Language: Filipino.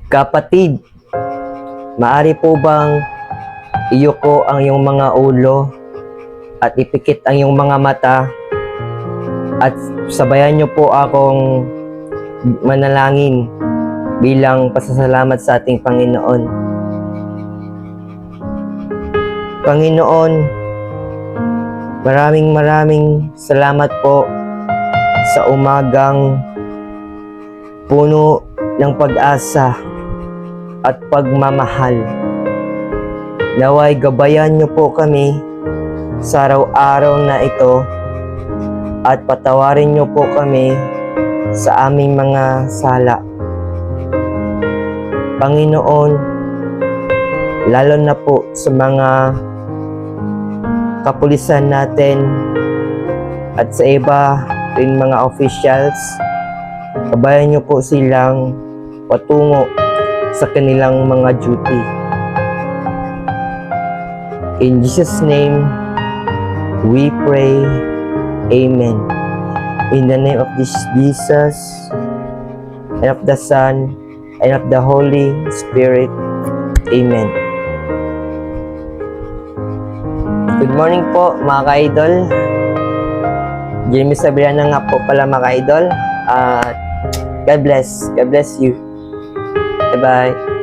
Kapatid, maari po bang iyuko ang iyong mga ulo at ipikit ang iyong mga mata at sabayan niyo po akong manalangin bilang pasasalamat sa ating Panginoon. Panginoon, maraming salamat po sa umagang puno ng pag-asa at pagmamahal. Naway gabayan niyo po kami sa araw-araw na ito at patawarin niyo po kami sa aming mga sala. Panginoon, lalo na po sa mga kapulisan natin at sa iba rin mga officials, gabayan niyo po silang patungo sa kanilang mga duty. In Jesus' name, we pray. Amen. In the name of this Jesus, and of the Son, and of the Holy Spirit. Amen. Good morning po mga ka-idol. Jamie Sabriana nga po pala mga ka-idol. God bless. God bless you. Bye-bye.